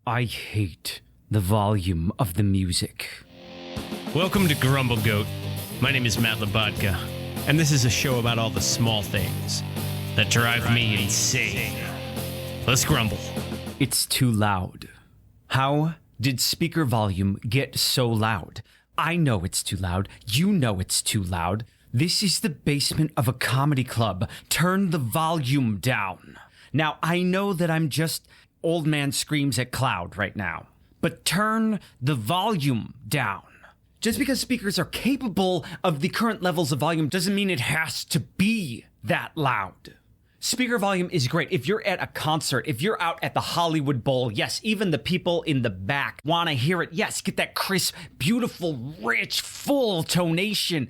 I hate the volume of the music. Welcome to Grumble Goat. My name is Matt Labodka, and this is a show about all the small things that drive me insane. Let's grumble. It's too loud. How did speaker volume get so loud? I know it's too loud. You know it's too loud. This is the basement of a comedy club. Turn the volume down. Now, I know that I'm just old man screams at cloud right now, but turn the volume down. Just because speakers are capable of the current levels of volume doesn't mean it has to be that loud. Speaker volume is great. If you're at a concert, if you're out at the Hollywood Bowl, yes, even the people in the back want to hear it. Yes, get that crisp, beautiful, rich, full tonation.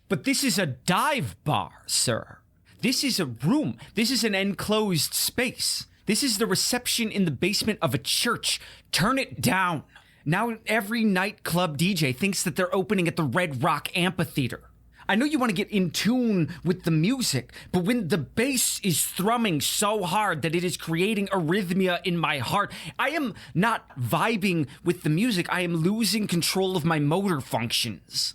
But this is a dive bar, sir. This is a room. This is an enclosed space. This is the reception in the basement of a church. Turn it down. Now every nightclub DJ thinks that they're opening at the Red Rock Amphitheater. I know you want to get in tune with the music, but when the bass is thrumming so hard that it is creating arrhythmia in my heart, I am not vibing with the music. I am losing control of my motor functions.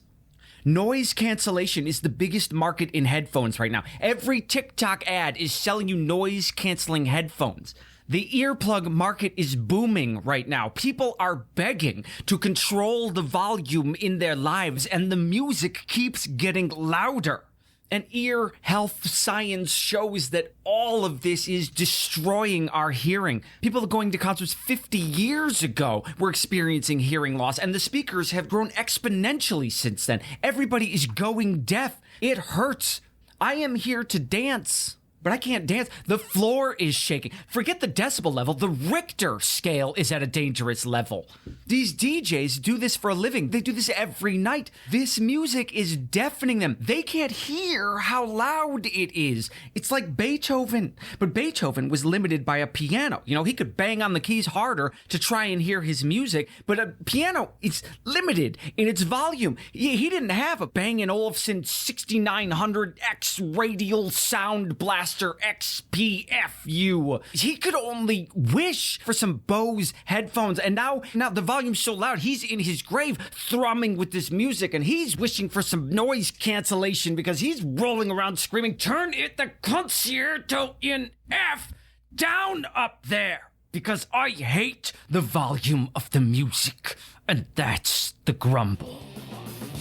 Noise cancellation is the biggest market in headphones right now. Every TikTok ad is selling you noise-canceling headphones. The earplug market is booming right now. People are begging to control the volume in their lives, and the music keeps getting louder. And ear health science shows that all of this is destroying our hearing. People going to concerts 50 years ago were experiencing hearing loss, and the speakers have grown exponentially since then. Everybody is going deaf. It hurts. I am here to dance, but I can't dance. The floor is shaking. Forget the decibel level. The Richter scale is at a dangerous level. These DJs do this for a living. They do this every night. This music is deafening them. They can't hear how loud it is. It's like Beethoven. But Beethoven was limited by a piano. You know, he could bang on the keys harder to try and hear his music, but a piano is limited in its volume. He didn't have a Bang & Olufsen 6900X radial sound blast XPFU. He could only wish for some Bose headphones, and now the volume's so loud, he's in his grave thrumming with this music, and he's wishing for some noise cancellation because he's rolling around screaming, "Turn it the concerto in F down up there, because I hate the volume of the music." And that's the grumble.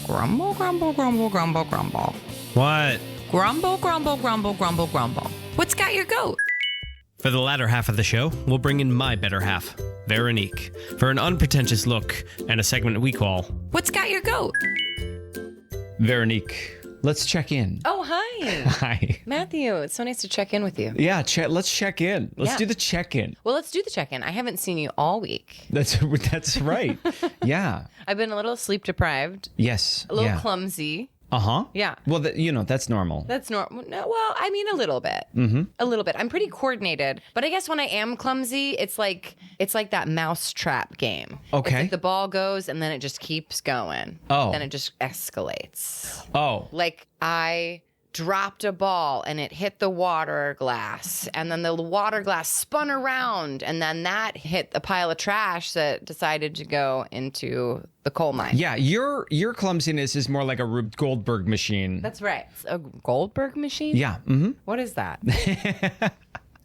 Grumble, grumble, grumble, grumble, grumble. What? Grumble, grumble, grumble, grumble, grumble. What's got your goat? For the latter half of the show, we'll bring in my better half, Veronique, for an unpretentious look and a segment we call What's got your goat? Veronique, let's check in. Oh, hi. Hi. Matthew, it's so nice to check in with you. Yeah, let's check in. Let's Yeah. do the check-in. Well, let's do the check-in. I haven't seen you all week. That's right. Yeah. I've been a little sleep deprived, Yes. a little yeah. clumsy. Uh-huh. Yeah. Well, that's normal. That's normal. No, well, I mean a little bit. Mm-hmm. A little bit. I'm pretty coordinated, but I guess when I am clumsy, it's like that mouse trap game. Okay. It's like the ball goes and then it just keeps going. Oh. Then it just escalates. Oh. Like I dropped a ball and it hit the water glass, and then the water glass spun around, and then that hit a pile of trash that decided to go into the coal mine. Yeah, your clumsiness is more like a Rube Goldberg machine. That's right. A Goldberg machine? Yeah. Mm-hmm. What is that?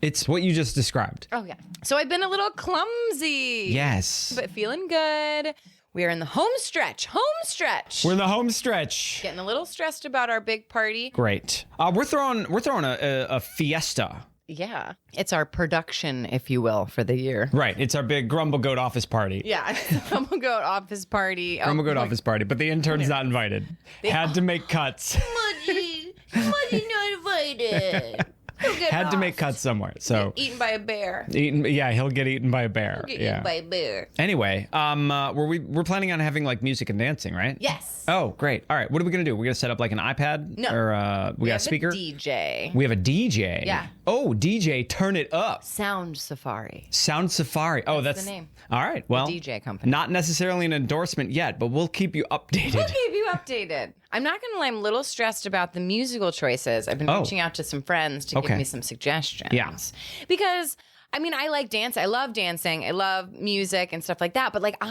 It's what you just described. Oh, yeah. So I've been a little clumsy. Yes. But feeling good. We are in the home stretch. We're in the home stretch. Getting a little stressed about our big party. Great. We're throwing a fiesta. Yeah. It's our production, if you will, for the year. Right. It's our big Grumble Goat office party. Yeah. Grumble Goat office party. Grumble Goat office party, but the intern's not invited. Had to make cuts. Muddy not invited. Had to make cuts somewhere. So Eaten by a bear. he'll get eaten by a bear. Eaten by a bear. Anyway, we're planning on having like music and dancing, right? Yes. Oh, great. All right. What are we gonna do? We're gonna set up like an iPad? No. Or we got a speaker? DJ. We have a DJ. Yeah. Oh, DJ, turn it up. Sound Safari. Sound Safari. Oh, that's the name. All right. Well, DJ company. Not necessarily an endorsement yet, but we'll keep you updated. We'll keep you updated. I'm not going to lie, I'm a little stressed about the musical choices. I've been reaching out to some friends to give me some suggestions. Yeah. Because I mean, I like dance. I love dancing. I love music and stuff like that. But like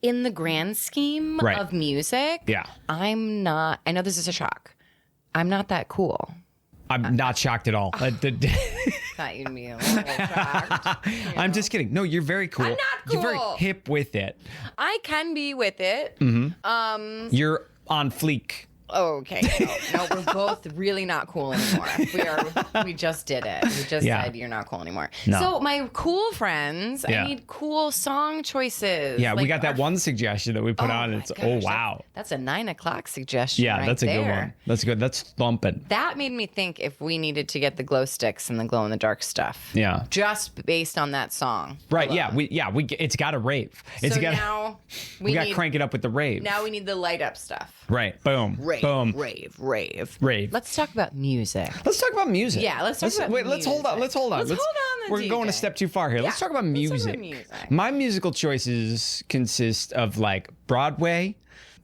in the grand scheme of music, I'm not, I know this is a shock. I'm not that cool. I'm not shocked at all. Thought you'd be a little shocked. I'm just kidding. No, you're very cool. I'm not cool. You're very hip with it. I can be with it. Mm-hmm. You're on fleek. Okay. No, we're both really not cool anymore. We just did it. We just said you're not cool anymore. No. So my cool friends, I need cool song choices. Yeah, we got that one suggestion that we put on. It's wow. That's a 9 o'clock suggestion. Yeah, right that's a there. good one. That's good. That's thumping. That made me think if we needed to get the glow sticks and the glow in the dark stuff. Yeah. Just based on that song. Right. Alone. We it's got to rave. Now we got to crank it up with the rave. Now we need the light up stuff. Right. Boom. Rave. Boom. Rave. Let's talk about music. Let's talk about music. Yeah, let's talk about music. Let's hold on. Let's hold on the We're DJ. going a step too far here. Let's talk about music. My musical choices consist of like Broadway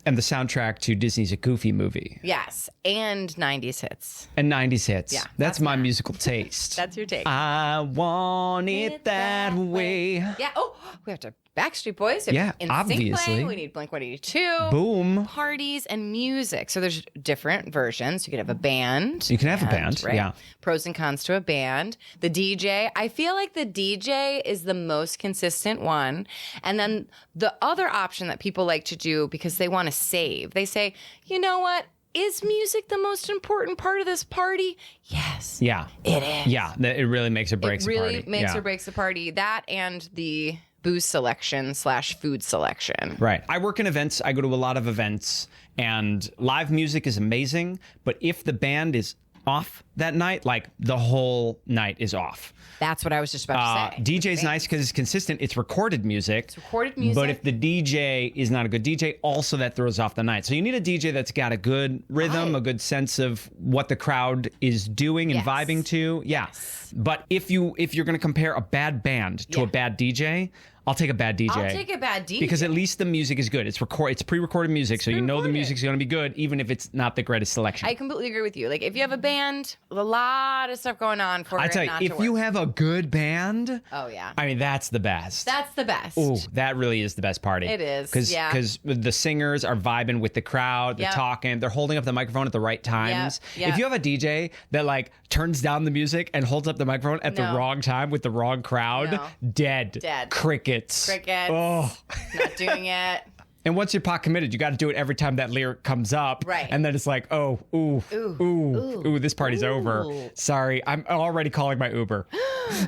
and the soundtrack to Disney's A Goofy movie. Yes, and 90s hits. And 90s hits. Yeah, that's my musical taste. That's your take. I want it that way. Yeah. Oh, we have to Backstreet Boys. Yeah, NSYNC obviously. playing. We need Blink-182. Boom. Parties and music. So there's different versions. You could have a band. You can have a band, right? yeah. Pros and cons to a band. The DJ. I feel like the DJ is the most consistent one. And then the other option that people like to do because they want to save. They say, you know what? Is music the most important part of this party? Yes. Yeah. It is. Yeah. It really makes or breaks It a party. really makes or breaks the party. That and the booze selection / food selection. Right. I work in events. I go to a lot of events, and live music is amazing. But if the band is off that night, like the whole night is off. That's what I was just about to say. DJ's nice because it's consistent. It's recorded music. It's recorded music. But if the DJ is not a good DJ, also that throws off the night. So you need a DJ that's got a good rhythm, a good sense of what the crowd is doing and vibing to. Yeah. Yes. But if you're going to compare a bad band to a bad DJ, I'll take a bad DJ. I'll take a bad DJ. Because at least the music is good. It's pre-recorded music, so you know the music's going to be good, even if it's not the greatest selection. I completely agree with you. Like, if you have a band, a lot of stuff going on for I tell you, if you have a good band, oh yeah, I mean that's the best. That's the best. Ooh, that really is the best party. It is, because the singers are vibing with the crowd, they're talking, they're holding up the microphone at the right times. If you have a DJ that like turns down the music and holds up the microphone at the wrong time with the wrong crowd, dead. Crickets. Oh, not doing it. And once you're pot committed, you got to do it every time that lyric comes up. Right. And then it's like, oh, ooh, this party's over. Sorry, I'm already calling my Uber. You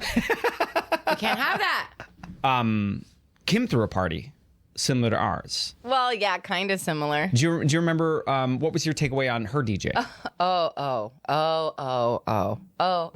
can't have that. Kim threw a party similar to ours. Well, yeah, kind of similar. Do you remember what was your takeaway on her DJ?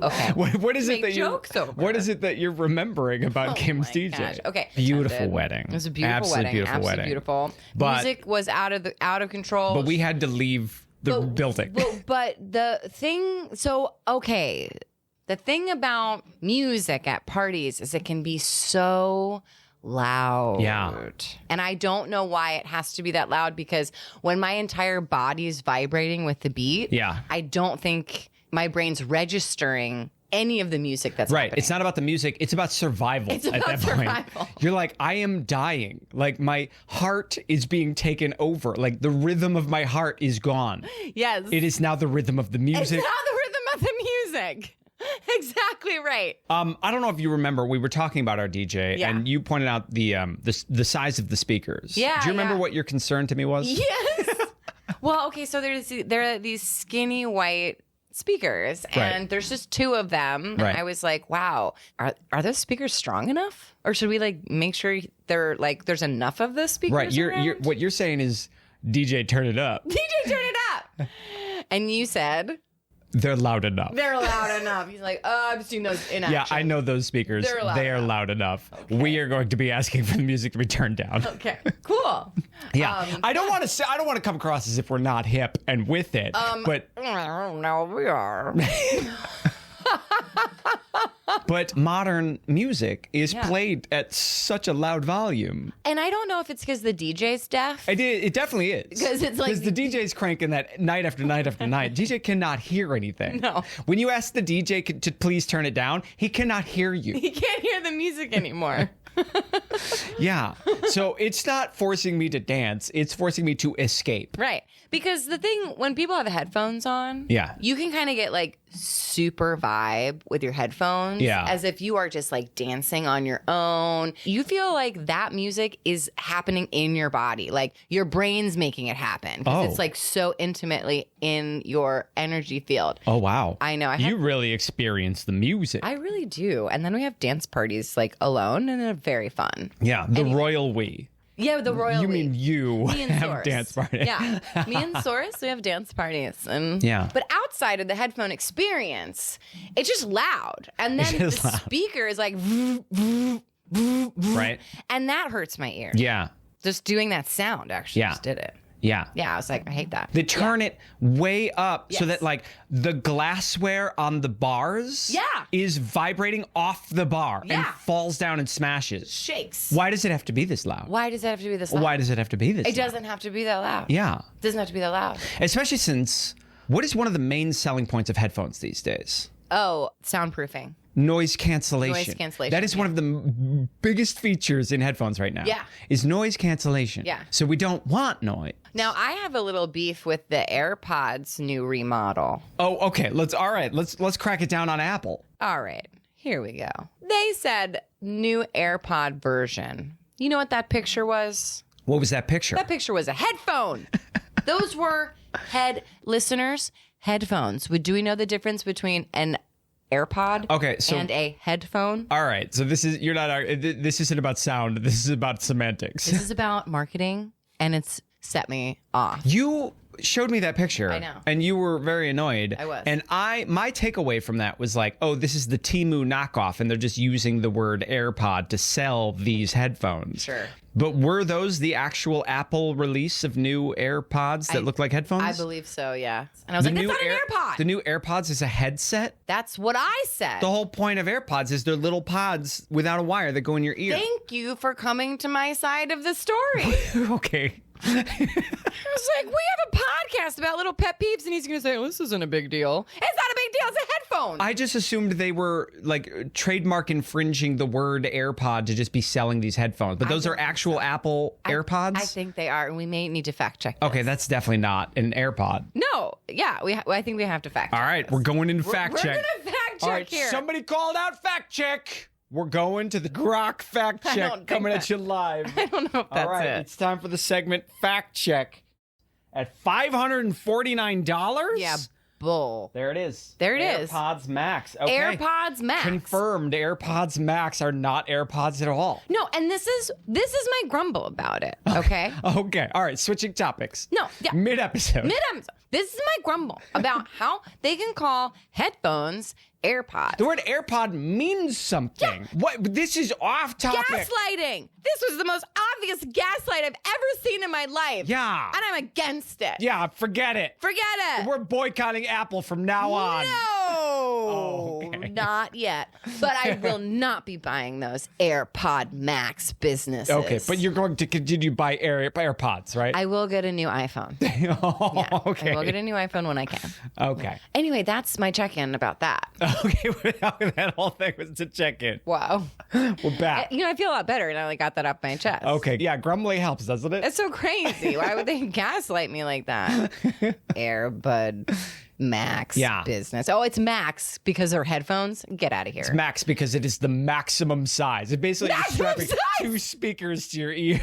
Okay. What is it that jokes over. What is it that you're remembering about Kim's DJ? Gosh. Okay. Beautiful wedding. It was a beautiful wedding. Absolutely beautiful. But, music was out of control. But we had to leave the building. But the thing, the thing about music at parties is it can be so loud. Yeah. And I don't know why it has to be that loud, because when my entire body is vibrating with the beat, I don't think my brain's registering any of the music that's happening. It's not about the music. It's about survival at that point. You're like, I am dying. Like my heart is being taken over. Like the rhythm of my heart is gone. Yes. It is now the rhythm of the music. It's now the rhythm of the music. Exactly right. I don't know if you remember, we were talking about our DJ, and you pointed out the size of the speakers. Yeah. Do you remember what your concern to me was? Yes. Well, okay, so there are these skinny white speakers, and there's just two of them. And I was like, wow, are those speakers strong enough? Or should we like make sure they're like there's enough of the speakers? Right. You're what you're saying is DJ turn it up. DJ turn it up. And you said they're loud enough. They're loud enough. He's like, I've seen those in action. Yeah, I know those speakers. They are loud enough. Okay. We are going to be asking for the music to be turned down. Okay, cool. Yeah, I don't want to come across as if we're not hip and with it, but no, we are. But modern music is played at such a loud volume. And I don't know if it's because the DJ's deaf. It definitely is. Because it's like... Because the DJ's cranking that night after night after night. DJ cannot hear anything. No. When you ask the DJ to please turn it down, he cannot hear you. He can't hear the music anymore. Yeah. So it's not forcing me to dance. It's forcing me to escape. Right. Because the thing, when people have headphones on, you can kind of get like super vibe with your headphones. Yeah. As if you are just like dancing on your own. You feel like that music is happening in your body. Like your brain's making it happen. 'Cause it's like so intimately in your energy field. Oh, wow. I know. You really experience the music. I really do. And then we have dance parties like alone and they're very fun. Yeah. The royal we. Yeah, the royal. You mean you me and have Source. dance parties? Yeah, me and Source, we have dance parties, and But outside of the headphone experience, it's just loud, and then the speaker is like, right, and that hurts my ear. Yeah, just doing that sound actually just did it. Yeah. Yeah, I was like, I hate that. They turn it way up so that like the glassware on the bars is vibrating off the bar and falls down and smashes. Shakes. Why does it have to be this loud? Why does it have to be this loud? Why does it have to be this loud? It doesn't have to be that loud. Yeah. It doesn't have to be that loud. Especially since, what is one of the main selling points of headphones these days? Oh, soundproofing. Noise cancellation. Noise cancellation. That is one of the biggest features in headphones right now. Yeah. Is noise cancellation. Yeah. So we don't want noise. Now I have a little beef with the AirPods new remodel. Oh, okay. Let's crack it down on Apple. All right. Here we go. They said new AirPod version. You know what that picture was? What was that picture? That picture was a headphone. Those were listeners, headphones. Do we know the difference between an AirPod and a headphone? All right. So this isn't about sound. This is about semantics. This is about marketing, and it's set me off. You showed me that picture. I know. And you were very annoyed. I was. And my takeaway from that was like, oh, this is the Temu knockoff, and they're just using the word AirPod to sell these headphones. Sure. But were those the actual Apple release of new AirPods that look like headphones? I believe so, yeah. And I was like, that's not an AirPod. The new AirPods is a headset? That's what I said. The whole point of AirPods is they're little pods without a wire that go in your ear. Thank you for coming to my side of the story. Okay. I was like, we have a podcast about little pet peeves, and he's going to say, oh, this isn't a big deal. It's not a big deal. It's a headphone. I just assumed they were like trademark infringing the word AirPod to just be selling these headphones. But those are actual Apple AirPods? I think they are, and we may need to fact check this. Okay, that's definitely not an AirPod. No, yeah, I think we have to fact check. All right, this. we're going into fact check. We're going to fact check All right, here. somebody called out fact check. We're going to the Grok fact check coming at you live. I don't know if that's All right, it. it's time for the segment fact check at $549. Yeah, bull. There it is. There it is. AirPods Max. Okay. AirPods Max. Confirmed. AirPods Max are not AirPods at all. No, and this is my grumble about it. Okay. Okay. All right. Switching topics. No. Yeah. Mid-episode. This is my grumble about how they can call headphones AirPods. The word AirPod means something. Yeah. What? This is off topic. Gaslighting. This was the most obvious gaslight I've ever seen in my life. Yeah. And I'm against it. Yeah. Forget it. Forget it. We're boycotting Apple from now on. No, okay. Not yet. But I will not be buying those AirPod Max businesses. Okay, but you're going to continue to buy AirPods, right? I will get a new iPhone. Okay. I will get a new iPhone when I can. Okay. Anyway, that's my check-in about that. Okay, that whole thing was to check in. Wow. We're back. I feel a lot better now I got that off my chest. Okay, yeah, grumbling helps, doesn't it? It's so crazy. Why would they gaslight me like that? Airbud Max business. Oh, it's Max because they're headphones? Get out of here. It's Max because it is the maximum size. It basically is strapping two speakers to your ears.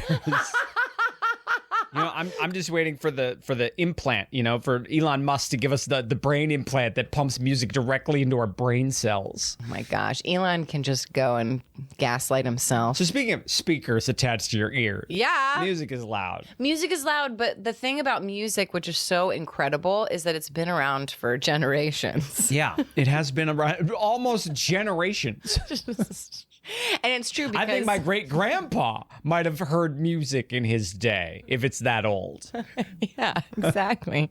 You know, I'm just waiting for the implant, for Elon Musk to give us the brain implant that pumps music directly into our brain cells. Oh my gosh. Elon can just go and gaslight himself. So speaking of speakers attached to your ears. Yeah. Music is loud. Music is loud, but the thing about music, which is so incredible, is that it's been around for generations. Yeah, it has been around almost generations. And it's true because I think my great-grandpa might have heard music in his day, if it's that old. Yeah, exactly.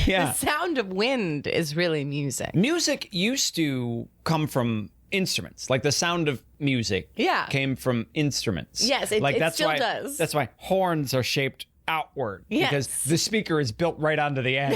Yeah. The sound of wind is really music. Music used to come from instruments. Like the sound of music came from instruments. Yes, it still does. That's why horns are shaped outward. Yes. Because the speaker is built right onto the end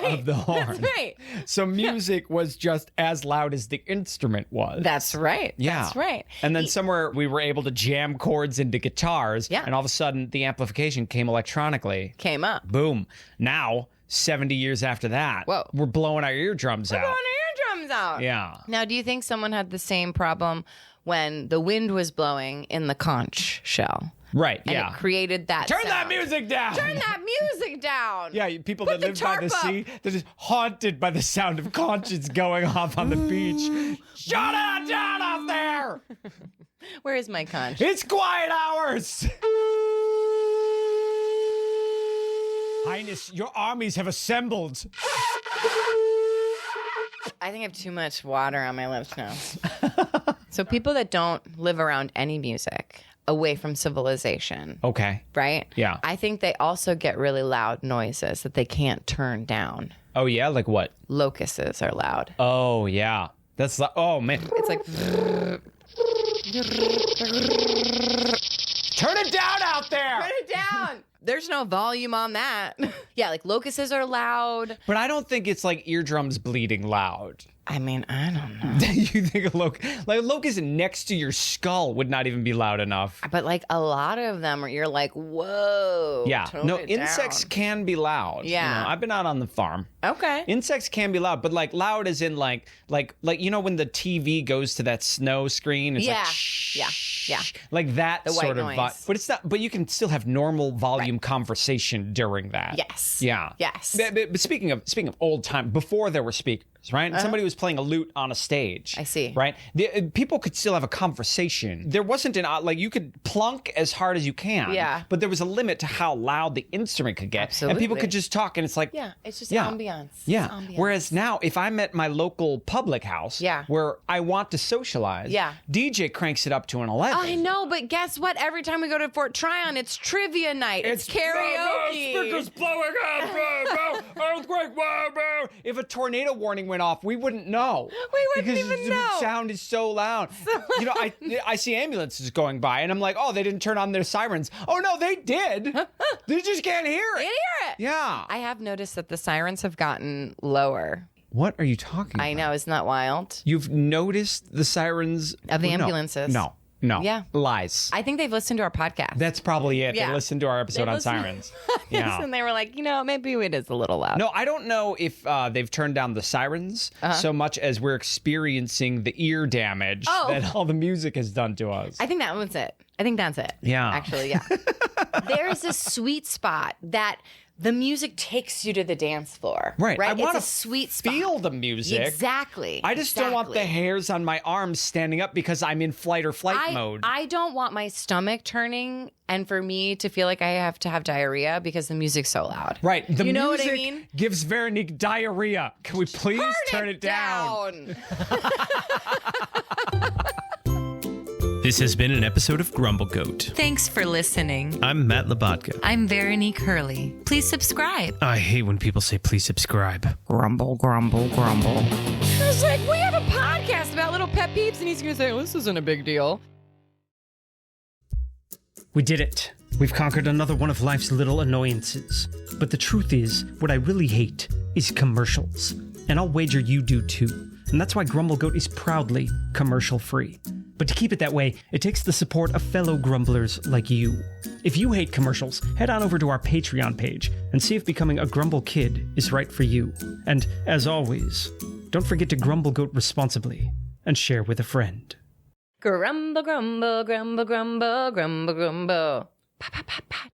of the horn. That's right. So music was just as loud as the instrument was. That's right. Yeah. That's right. And then somewhere we were able to jam chords into guitars. Yeah. And all of a sudden the amplification came electronically. Came up. Boom. Now, 70 years after that, we're blowing our eardrums out. Blowing our eardrums out. Yeah. Now, do you think someone had the same problem when the wind was blowing in the conch shell? Right, and it created that Turn sound. that music down! Turn that music down! Yeah, people that live by the sea, they're just haunted by the sound of conches going off on the beach. Shut it down out there! Where is my conch? It's quiet hours! Highness, your armies have assembled. I think I have too much water on my lips now. So people that don't live around any music, away from civilization. Okay. Right? Yeah. I think they also get really loud noises that they can't turn down. Oh, yeah? Like what? Locusts are loud. Oh, yeah. That's like, oh, man. It's like... Turn it down out there! Turn it down! There's no volume on that. Yeah, like locusts are loud. But I don't think it's like eardrums bleeding loud. I mean, I don't know. You think a locust next to your skull would not even be loud enough. But like a lot of them are, you're like, whoa. Yeah. No, it insects down. can be loud. Yeah. You know, I've been out on the farm. Okay. Insects can be loud, but like loud as in like you know when the TV goes to that snow screen? It's like shh, yeah. Like that the sort white of noise. but it's not, but you can still have normal volume conversation during that. Yes. Yeah. Yes. But speaking of old time, before there were speakers, right? Somebody was playing a lute on a stage. I see. Right? People could still have a conversation. There wasn't like you could plunk as hard as you can. Yeah. But there was a limit to how loud the instrument could get. Absolutely. And people could just talk and it's like. Yeah. It's just ambiance. Yeah. Ambiance. Whereas now, if I'm at my local public house where I want to socialize, DJ cranks it up to an 11. I know, but guess what? Every time we go to Fort Tryon, it's trivia night. It's karaoke. Speakers blowing up. Earthquake. If a tornado warning went off, we wouldn't know. We wouldn't because even know. The sound is so loud. You know, I see ambulances going by, and I'm like, oh, they didn't turn on their sirens. Oh, no, they did. They just can't hear it. Can't hear it. Yeah. I have noticed that the sirens have gotten lower. What are you talking about? I know. Isn't that wild? You've noticed the sirens? Of the ambulances. No. Yeah. Lies. I think they've listened to our podcast. That's probably it. Yeah. They listened to our episode on sirens. Yes, and they were like, maybe it is a little loud. No, I don't know if they've turned down the sirens so much as we're experiencing the ear damage that all the music has done to us. I think that was it. I think that's it. Yeah. Actually, yeah. There's a sweet spot that the music takes you to the dance floor. Right. I It's want a to sweet spot. feel the music. Exactly. I just don't want the hairs on my arms standing up because I'm in flight or flight mode. I don't want my stomach turning and for me to feel like I have to have diarrhea because the music's so loud. Right. The you know music what I mean? gives Veronique diarrhea. Can we please turn it down? This has been an episode of Grumble Goat. Thanks for listening. I'm Mat Labodka. I'm Veronique Hurley. Please subscribe. I hate when people say please subscribe. Grumble, grumble, grumble. It's like, we have a podcast about little pet peeves, and he's going to say, this isn't a big deal. We did it. We've conquered another one of life's little annoyances. But the truth is, what I really hate is commercials. And I'll wager you do too. And that's why Grumble Goat is proudly commercial-free. But to keep it that way, it takes the support of fellow grumblers like you. If you hate commercials, head on over to our Patreon page and see if becoming a Grumble Kid is right for you. And, as always, don't forget to Grumble Goat responsibly and share with a friend. Grumble, grumble, grumble, grumble, grumble, grumble. Pa, pa, pa, pa.